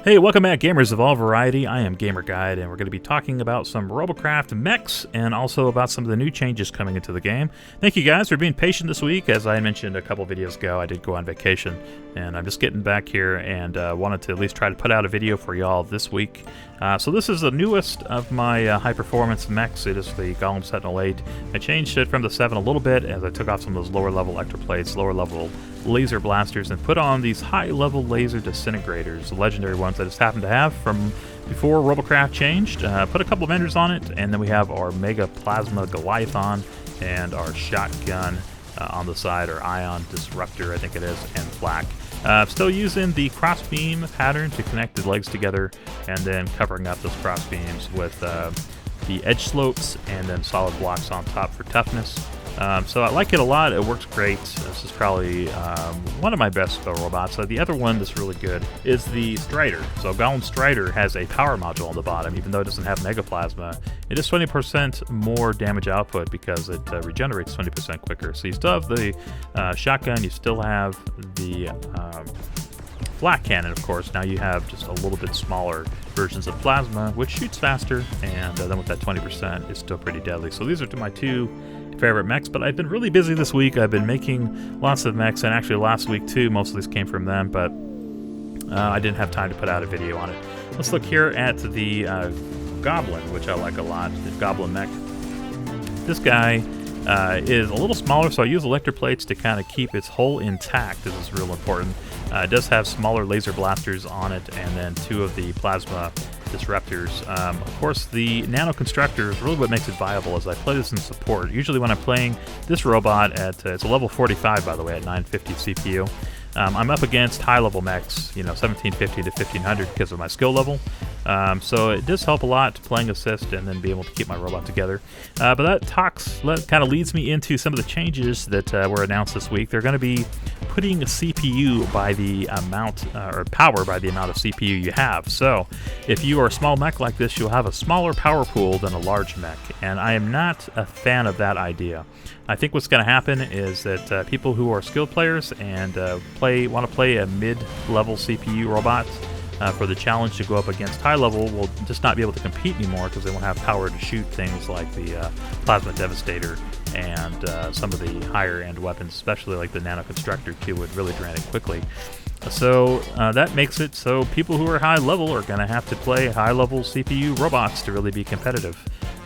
Hey, welcome back, gamers of all variety. I am Gamer Guide, and we're going to be talking about some Robocraft mechs and also about some of the new changes coming into the game. Thank you guys for being patient this week. As I mentioned a couple videos ago, I did go on vacation, and I'm just getting back here and wanted to at least try to put out a video for y'all this week. So this is the newest of my high-performance mechs. It is the Golem Sentinel 8. I changed it from the 7 a little bit as I took off some of those lower-level electroplates, lower-level laser blasters, and put on these high-level laser disintegrators, the legendary ones I just happen to have from before Robocraft changed. Put a couple of vendors on it, and then we have our Mega Plasma Goliathon and our shotgun on the side, or Ion Disruptor, I think it is, and flak. Still using the crossbeam pattern to connect the legs together, and then covering up those crossbeams with the edge slopes and then solid blocks on top for toughness. So I like it a lot. It works great. This is probably one of my best robots. The other one that's really good is the Strider. So Golem Strider has a power module on the bottom, even though it doesn't have Mega Plasma. It is 20% more damage output because it regenerates 20% quicker. So you still have the shotgun, you still have the flak cannon, of course. Now you have just a little bit smaller versions of plasma, which shoots faster, and then with that 20%, it's still pretty deadly. So these are my two favorite mechs, but I've been really busy this week. I've been making lots of mechs, and actually last week too, most of these came from them, but I didn't have time to put out a video on it. Let's look here at the Goblin, which I like a lot, the Goblin mech. This guy is a little smaller, so I use electroplates to kind of keep its hull intact. This is real important. It does have smaller laser blasters on it, and then two of the plasma disruptors. Of course, the nano constructor is really what makes it viable as I play this in support. Usually when I'm playing this robot at, it's a level 45 by the way, at 950 CPU, I'm up against high-level mechs, 1750 to 1500 because of my skill level. So it does help a lot playing assist and then be able to keep my robot together. But that kind of leads me into some of the changes that were announced this week. They're going to be putting a CPU by the amount, or power by the amount of CPU you have. So if you are a small mech like this, you'll have a smaller power pool than a large mech. And I am not a fan of that idea. I think what's going to happen is that people who are skilled players and want to play a mid-level CPU robot for the challenge to go up against high level will just not be able to compete anymore because they won't have power to shoot things like the Plasma Devastator and some of the higher end weapons, especially like the Nano Constructor too, would really drain it quickly. So that makes it so people who are high level are going to have to play high level CPU robots to really be competitive.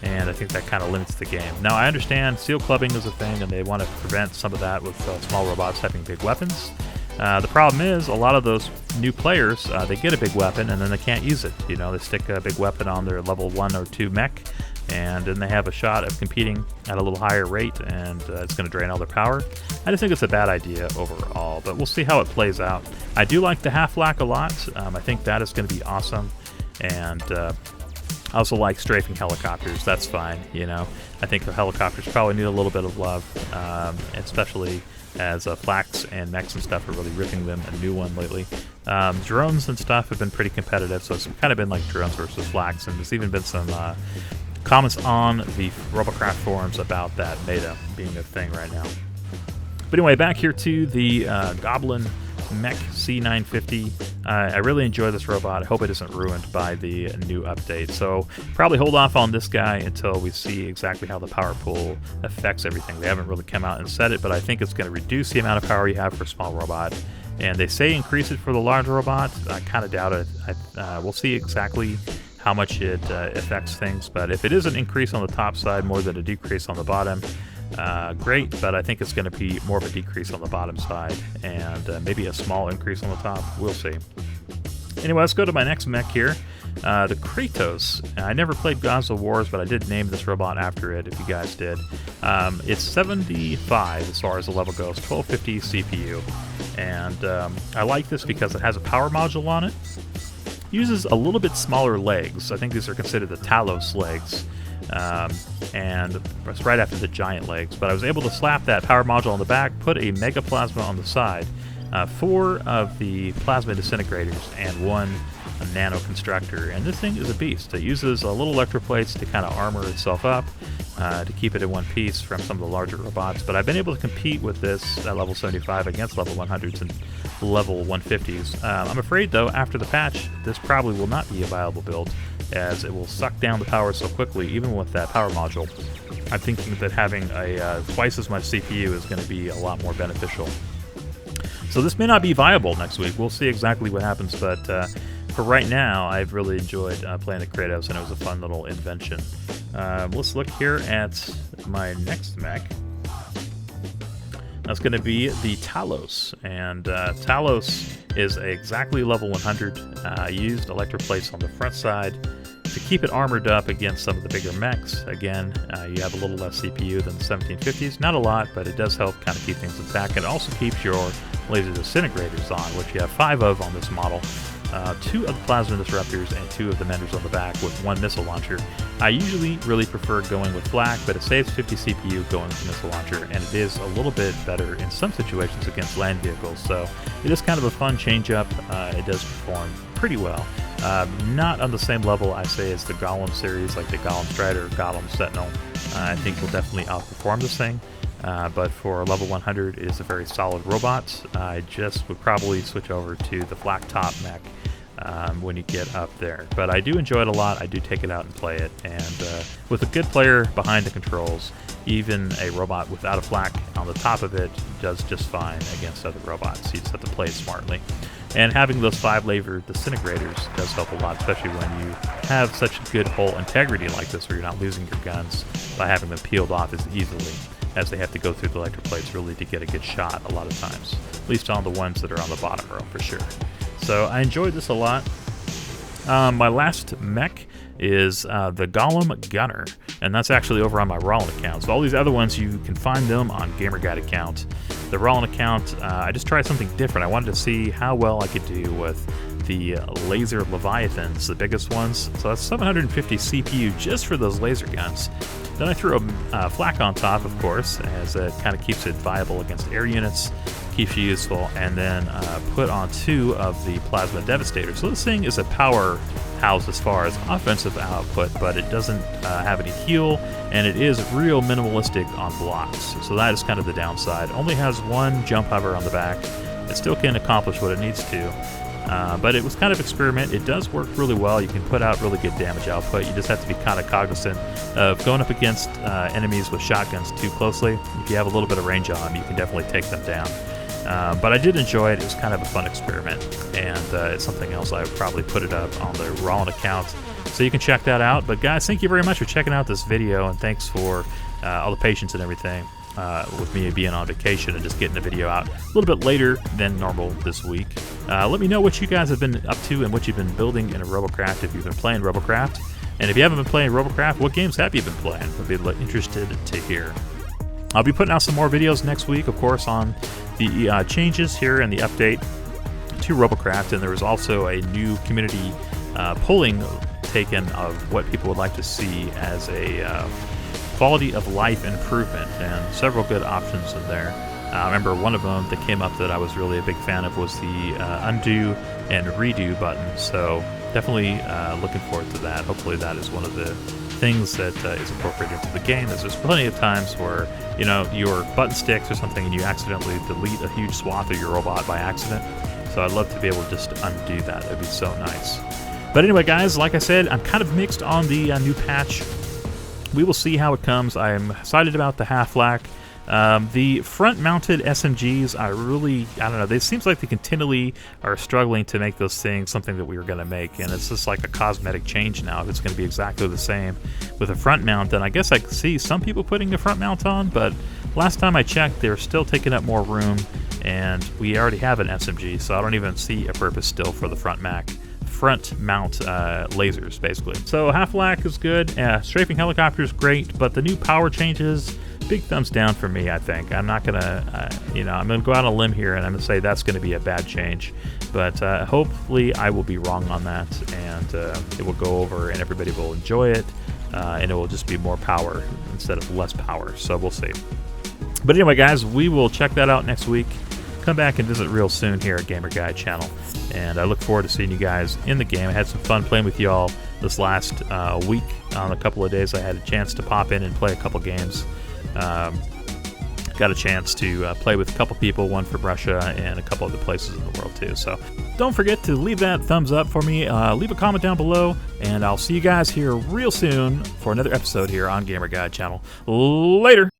And I think that kind of limits the game. Now, I understand seal clubbing is a thing, and they want to prevent some of that with small robots having big weapons. The problem is, a lot of those new players, they get a big weapon, and then they can't use it. They stick a big weapon on their level 1 or 2 mech, and then they have a shot of competing at a little higher rate, and it's going to drain all their power. I just think it's a bad idea overall, but we'll see how it plays out. I do like the half-lack a lot. I think that is going to be awesome, and I also like strafing helicopters. That's fine, I think the helicopters probably need a little bit of love, especially as flaks and mechs and stuff are really ripping them a new one lately. Drones and stuff have been pretty competitive, so it's kind of been like drones versus flaks, and there's even been some comments on the Robocraft forums about that meta being a thing right now. But anyway, back here to the Goblin Mech C950. I really enjoy this robot. I hope it isn't ruined by the new update. So probably hold off on this guy until we see exactly how the power pool affects everything. They haven't really come out and said it, but I think it's going to reduce the amount of power you have for a small robot. And they say increase it for the large robot. I kind of doubt it. We'll see exactly how much it affects things. But if it is an increase on the top side more than a decrease on the bottom, great, but I think it's going to be more of a decrease on the bottom side and maybe a small increase on the top. We'll see. Anyway, let's go to my next mech here, the Kratos. I never played Gods of Wars, but I did name this robot after it, if you guys did. It's 75 as far as the level goes, 1250 CPU, and I like this because it has a power module on it. Uses a little bit smaller legs. I think these are considered the Talos legs. And it's right after the giant legs, but I was able to slap that power module on the back, put a Mega Plasma on the side, 4 of the plasma disintegrators, and 1 Nano Constructor, and this thing is a beast. It uses little electroplates to kind of armor itself up, to keep it in one piece from some of the larger robots. But I've been able to compete with this at level 75 against level 100s and level 150s. I'm afraid, though, after the patch, this probably will not be a viable build, as it will suck down the power so quickly, even with that power module. I'm thinking that having a twice as much CPU is going to be a lot more beneficial. So this may not be viable next week. We'll see exactly what happens, but for right now, I've really enjoyed playing the Kratos, and it was a fun little invention. Let's look here at my next mech. That's going to be the Talos, and Talos is exactly level 100. I used electroplates on the front side to keep it armored up against some of the bigger mechs. Again, you have a little less CPU than the 1750s. Not a lot, but it does help kind of keep things intact. It also keeps your laser disintegrators on, which you have 5 of on this model. 2 of the plasma disruptors and 2 of the menders on the back with 1 missile launcher. I usually really prefer going with flak, but it saves 50 CPU going with the missile launcher, and it is a little bit better in some situations against land vehicles, so it is kind of a fun change-up. It does perform pretty well. Not on the same level, I say, as the Golem series, like the Golem Strider or Golem Sentinel. I think will definitely outperform this thing. But for level 100, it is a very solid robot. I just would probably switch over to the flat top mech when you get up there. But I do enjoy it a lot. I do take it out and play it. And with a good player behind the controls, even a robot without a flak on the top of it does just fine against other robots. You just have to play it smartly. And having those 5 laser disintegrators does help a lot, especially when you have such good hull integrity like this, where you're not losing your guns by having them peeled off as easily as they have to go through the electroplates really to get a good shot a lot of times, at least on the ones that are on the bottom row for sure. So I enjoyed this a lot. My last mech is the Golem Gunner, and that's actually over on my Rollin account. So all these other ones, you can find them on GamerGuide account. The Rollin account, I just tried something different. I wanted to see how well I could do with the laser Leviathans, the biggest ones. So that's 750 CPU just for those laser guns. Then I threw a flak on top, of course, as it kind of keeps it viable against air units, keeps you useful, and then put on 2 of the Plasma Devastators. So this thing is a powerhouse as far as offensive output, but it doesn't have any heal, and it is real minimalistic on blocks. So that is kind of the downside. Only has 1 jump hover on the back. It still can accomplish what it needs to. But it was kind of experiment. It does work really well. You can put out really good damage output. You just have to be kind of cognizant of going up against enemies with shotguns too closely. If you have a little bit of range on them, you can definitely take them down. But I did enjoy it. It was kind of a fun experiment, and it's something else I would probably put it up on the Rollin account, so you can check that out. But guys, thank you very much for checking out this video, and thanks for all the patience and everything. With me being on vacation and just getting the video out a little bit later than normal this week. Let me know what you guys have been up to and what you've been building in a Robocraft, if you've been playing Robocraft. And if you haven't been playing Robocraft, what games have you been playing? I'd be interested to hear. I'll be putting out some more videos next week, of course, on the changes here and the update to Robocraft. And there was also a new community polling taken of what people would like to see as a quality of life improvement, and several good options in there. I remember one of them that came up that I was really a big fan of was the undo and redo button, so definitely looking forward to that. Hopefully that is one of the things that is incorporated into the game, as there's plenty of times where, you know, your button sticks or something and you accidentally delete a huge swath of your robot by accident. So I'd love to be able to just undo that. That'd be so nice. But anyway, guys, like I said, I'm kind of mixed on the new patch. We will see how it comes. I'm excited about the half-flak. The front-mounted SMGs, I don't know, it seems like they continually are struggling to make those things something that we were going to make, and it's just like a cosmetic change now. If it's going to be exactly the same with a front mount, then I guess I could see some people putting a front mount on, but last time I checked, they're still taking up more room, and we already have an SMG, so I don't even see a purpose still for the front mount lasers, basically. So half-flak is good. Strafing helicopter is great, but the new power changes, big thumbs down for me, I think. I'm not gonna, I'm gonna go out on a limb here and I'm gonna say that's gonna be a bad change, but hopefully I will be wrong on that, and it will go over and everybody will enjoy it, and it will just be more power instead of less power, so we'll see. But anyway, guys, we will check that out next week. Come back and visit real soon here at Gamer Guide channel, and I look forward to seeing you guys in the game. I had some fun playing with y'all this last week on a couple of days I had a chance to pop in and play a couple games. Got a chance to play with a couple people, one from Russia and a couple other places in the world too. So don't forget to leave that thumbs up for me, leave a comment down below, and I'll see you guys here real soon for another episode here on Gamer Guide Channel. Later!